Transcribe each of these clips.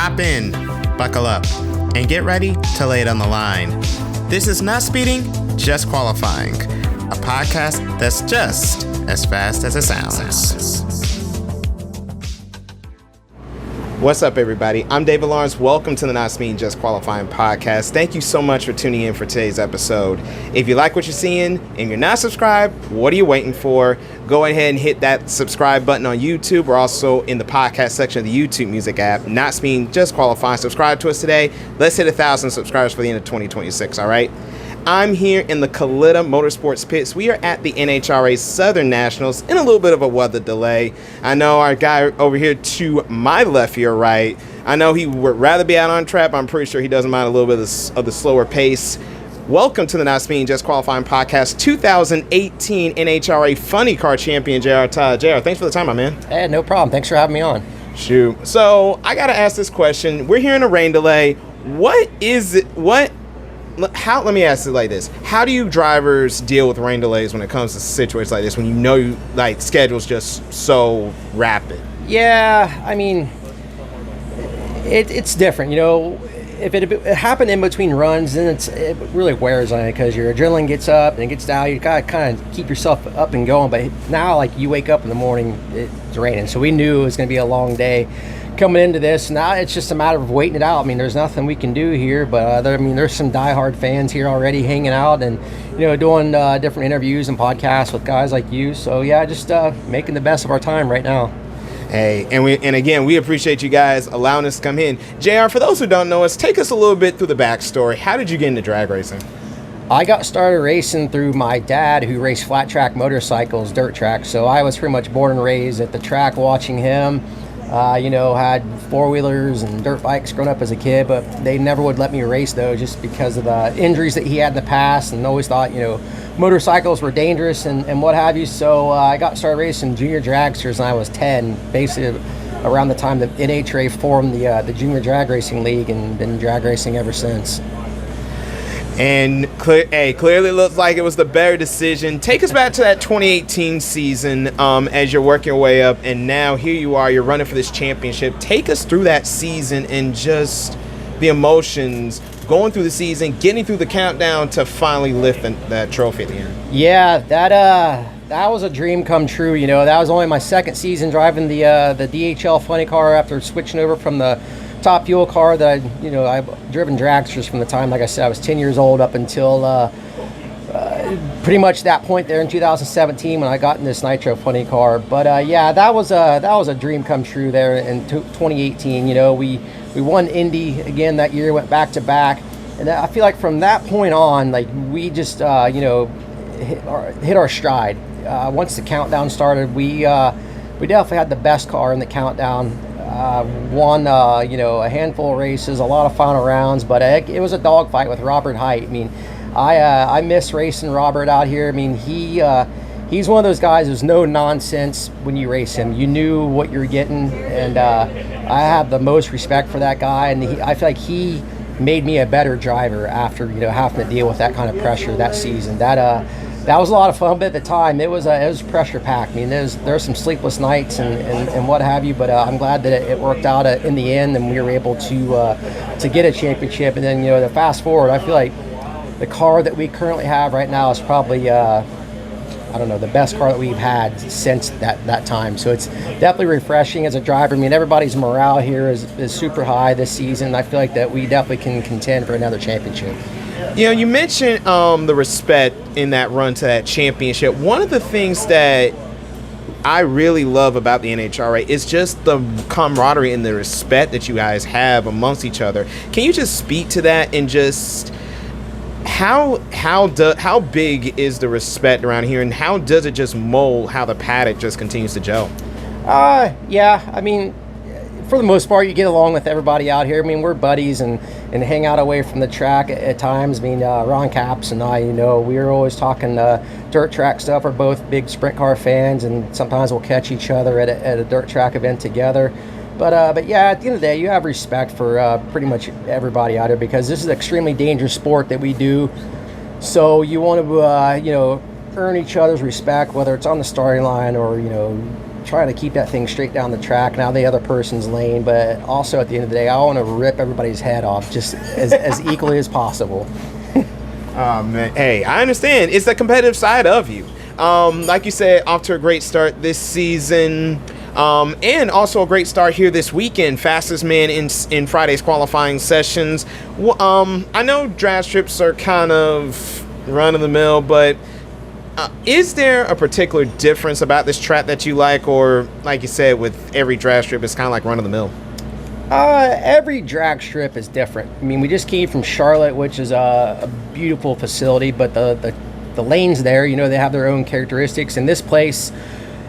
Hop in, buckle up, and get ready to lay it on the line. This is Not Speeding, Just Qualifying, a podcast that's just as fast as it sounds. What's up, everybody? I'm David Lawrence. Welcome to the Not Speeding, Just Qualifying podcast. Thank you so much for tuning in for today's episode. If you like what you're seeing and you're not subscribed, what are you waiting for? Go ahead and hit that subscribe button on YouTube. We're also in the podcast section of the YouTube music app. Not Speeding, Just Qualifying. Subscribe to us today. Let's hit 1,000 subscribers for the end of 2026, all right? I'm here in the Kalitta Motorsports pits. We are at the NHRA Southern Nationals in a little bit of a weather delay. I know our guy over here to my left here, right, I know he would rather be out on track. I'm pretty sure he doesn't mind a little bit of the slower pace. Welcome to the Not Speeding, Just Qualifying podcast, 2018 NHRA Funny Car Champion, JR Todd. JR, thanks for the time, my man. Hey, no problem. Thanks for having me on. Shoot. So I got to ask this question. We're here in a rain delay. What is it? Let me ask it like this. How do you drivers deal with rain delays when it comes to situations like this, when you know schedule's just so rapid? Yeah, I mean, it's different. You know, if it happened in between runs, then it really wears on it because your adrenaline gets up and it gets down. You got to kind of keep yourself up and going. But now, you wake up in the morning, it's raining. So we knew it was going to be a long day coming into this. Now it's just a matter of waiting it out. I mean, there's nothing we can do here, but there's some diehard fans here already hanging out and, doing different interviews and podcasts with guys like you. So yeah, just making the best of our time right now. Hey, and again, we appreciate you guys allowing us to come in. JR, for those who don't know us, take us a little bit through the backstory. How did you get into drag racing? I got started racing through my dad, who raced flat track motorcycles, dirt tracks. So I was pretty much born and raised at the track watching him. Had four-wheelers and dirt bikes growing up as a kid, but they never would let me race, though, just because of the injuries that he had in the past, and always thought, motorcycles were dangerous and what have you. So I got started racing junior dragsters when I was 10, basically around the time that NHRA formed the Junior Drag Racing League, and been drag racing ever since. And clearly looks like it was the better decision. Take us back to that 2018 season as you're working your way up, and now here you are, you're running for this championship. Take us through that season and just the emotions going through the season, getting through the countdown to finally lift that trophy at the end. Yeah, that was a dream come true. That was only my second season driving the DHL Funny Car after switching over from the top fuel car that I've driven dragsters from the time, like I said, I was 10 years old up until pretty much that point there in 2017 when I got in this Nitro Funny Car. But that was a dream come true there in 2018. We won Indy again that year, went back to back, and I feel like from that point on, we just hit our stride. Once the countdown started, we definitely had the best car in the countdown. Won a handful of races, a lot of final rounds, but it was a dogfight with Robert Height. I mean, I miss racing Robert out here. I mean, he's one of those guys who's no nonsense when you race him. You knew what you're getting, and I have the most respect for that guy, and I feel like he made me a better driver after having to deal with that kind of pressure that season. That was a lot of fun, but at the time it was pressure packed. I mean, there's some sleepless nights and what have you, but I'm glad that it worked out in the end, and we were able to get a championship. And then the fast forward, I feel like the car that we currently have right now is probably the best car that we've had since that time. So it's definitely refreshing as a driver. I mean, everybody's morale here is super high this season. I feel like that we definitely can contend for another championship. You mentioned the respect in that run to that championship. One of the things that I really love about the NHRA is just the camaraderie and the respect that you guys have amongst each other. Can you just speak to that and just how big is the respect around here, and how does it just mold how the paddock just continues to gel? Yeah, I mean, for the most part, you get along with everybody out here. I mean, we're buddies and hang out away from the track at times. I mean, Ron Capps and I, we're always talking dirt track stuff. We're both big sprint car fans, and sometimes we'll catch each other at a dirt track event together. But yeah, at the end of the day, you have respect for pretty much everybody out here, because this is an extremely dangerous sport that we do. So you want to, earn each other's respect, whether it's on the starting line or, trying to keep that thing straight down the track, now the other person's lane, but also at the end of the day, I want to rip everybody's head off just as equally as possible. Oh, man. Hey, I understand. It's the competitive side of you. Like you said, off to a great start this season. And also a great start here this weekend. Fastest man in Friday's qualifying sessions. I know drag strips are kind of run-of-the-mill, but is there a particular difference about this track that you like? Or, like you said, with every drag strip, it's kind of like run-of-the-mill? Every drag strip is different. I mean, we just came from Charlotte, which is a beautiful facility, but the lanes there, they have their own characteristics. In this place,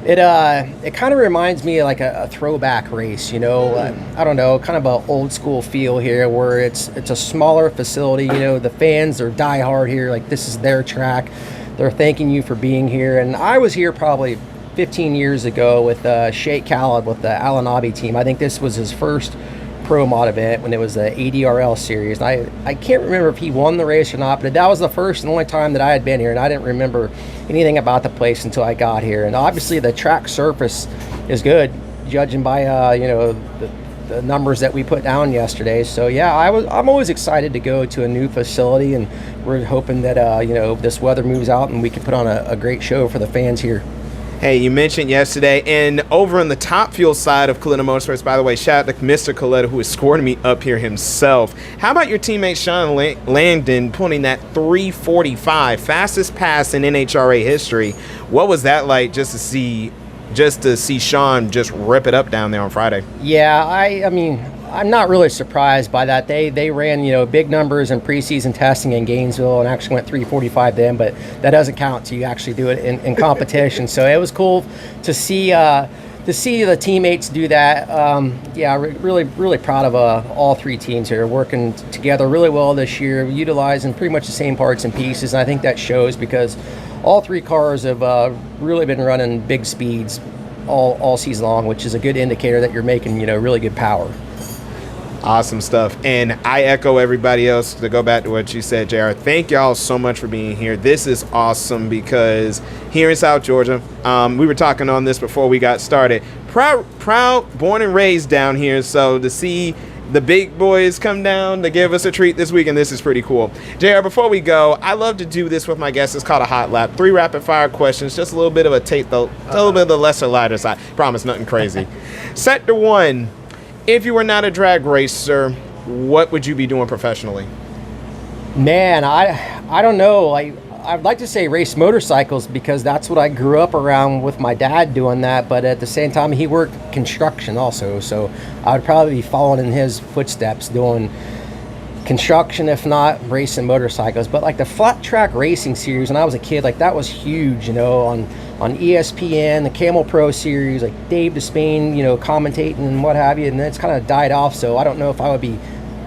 it kind of reminds me of like a throwback race, I don't know, kind of an old school feel here, where it's a smaller facility. The fans are diehard here, like this is their track. They're thanking you for being here. And I was here probably 15 years ago with Sheikh Khalid with the Al-Anabi team. I think this was his first pro mod event when it was the ADRL series. And I can't remember if he won the race or not, but that was the first and only time that I had been here, and I didn't remember anything about the place until I got here. And obviously the track surface is good, judging by the numbers that we put down yesterday. So yeah, I'm always excited to go to a new facility, and we're hoping that this weather moves out and we can put on a great show for the fans here. Hey, you mentioned yesterday, and over on the Top Fuel side of Kalitta Motorsports, by the way, shout out to Mr. Kalitta, who escorted me up here himself. How about your teammate Sean Langdon pulling that 3:45, fastest pass in NHRA history? What was that like just to see Sean just rip it up down there on Friday? Yeah, I mean, I'm not really surprised by that. They ran, big numbers in preseason testing in Gainesville and actually went 3:45 then, but that doesn't count till you actually do it in competition. So it was cool to see the teammates do that. Really, really proud of all three teams here working together really well this year, utilizing pretty much the same parts and pieces. And I think that shows because all three cars have really been running big speeds all season long, which is a good indicator that you're making, really good power. Awesome stuff. And I echo everybody else to go back to what you said, JR. Thank y'all so much for being here. This is awesome because here in South Georgia, we were talking on this before we got started. Proud, born and raised down here. So to see the big boys come down to give us a treat this weekend, this is pretty cool. JR, before we go, I love to do this with my guests. It's called a hot lap. 3 rapid fire questions, just a little bit of a little bit of the lesser lighter side. Promise, nothing crazy. Sector 1. If you were not a drag racer, what would you be doing professionally? Man, I don't know. I'd like to say race motorcycles because that's what I grew up around with my dad doing that. But at the same time, he worked construction also. So I would probably be following in his footsteps doing construction, if not racing motorcycles. But like the flat track racing series when I was a kid, like that was huge, on ESPN, the Camel Pro series, like Dave Despain, commentating and what have you, and then it's kind of died off. So I don't know if I would be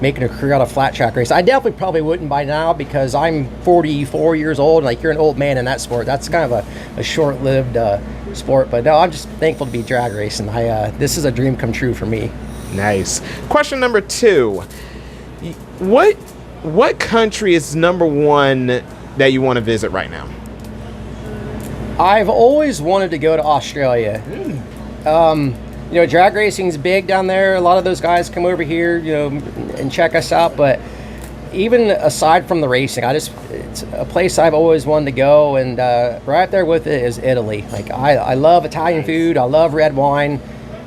making a career out of flat track race. I definitely probably wouldn't by now because I'm 44 years old, and like you're an old man in that sport. That's kind of a short-lived sport. But no, I'm just thankful to be drag racing. This is a dream come true for me. Nice. Question number 2. What country is number 1 that you want to visit right now? I've always wanted to go to Australia. Drag racing's big down there. A lot of those guys come over here, and check us out. But even aside from the racing, it's a place I've always wanted to go. And right there with it is Italy. Like I love Italian food. I love red wine.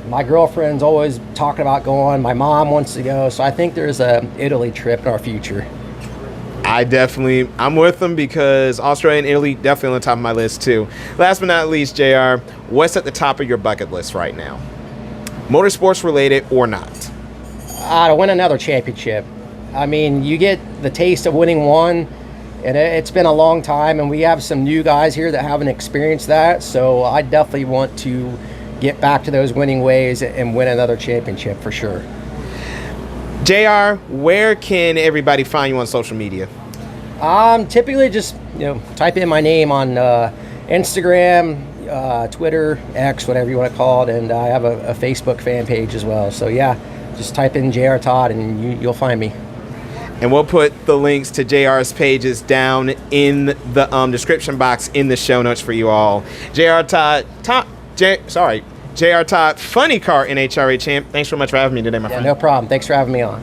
My girlfriend's always talking about going. My mom wants to go. So I think there's a Italy trip in our future. I'm with them because Australia and Italy definitely on the top of my list too. Last but not least, JR, what's at the top of your bucket list right now? Motorsports related or not? To win another championship. I mean, you get the taste of winning one, and it's been a long time, and we have some new guys here that haven't experienced that. So I definitely want to get back to those winning ways and win another championship for sure. JR, where can everybody find you on social media? Typically just, type in my name on Instagram, Twitter, X, whatever you want to call it, and I have a Facebook fan page as well. So yeah, just type in JR Todd and you'll find me. And we'll put the links to JR's pages down in the description box in the show notes for you all. JR JR Todd, Funny Car NHRA champ. Thanks so much for having me today, my friend. No problem. Thanks for having me on.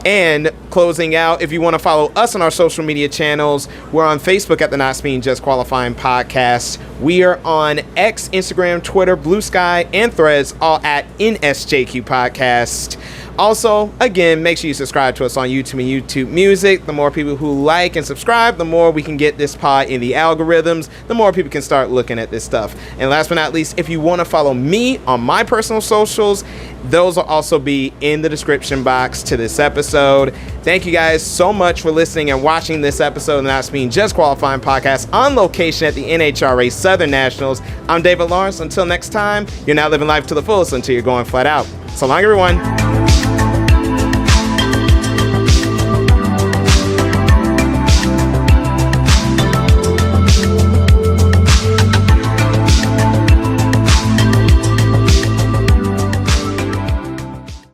And closing out, if you want to follow us on our social media channels, we're on Facebook at the Not Speaking Just Qualifying Podcast. We are on X, Instagram, Twitter, Blue Sky, and Threads, all at NSJQ Podcast. Also, again, make sure you subscribe to us on YouTube and YouTube Music. The more people who like and subscribe, the more we can get this pod in the algorithms, the more people can start looking at this stuff. And last but not least, if you want to follow me on my personal socials, those will also be in the description box to this episode. Thank you guys so much for listening and watching this episode of the Not Speaking Just Qualifying Podcast on location at the NHRA Southern Nationals. I'm David Lawrence. Until next time, you're now living life to the fullest until you're going flat out. So long, everyone.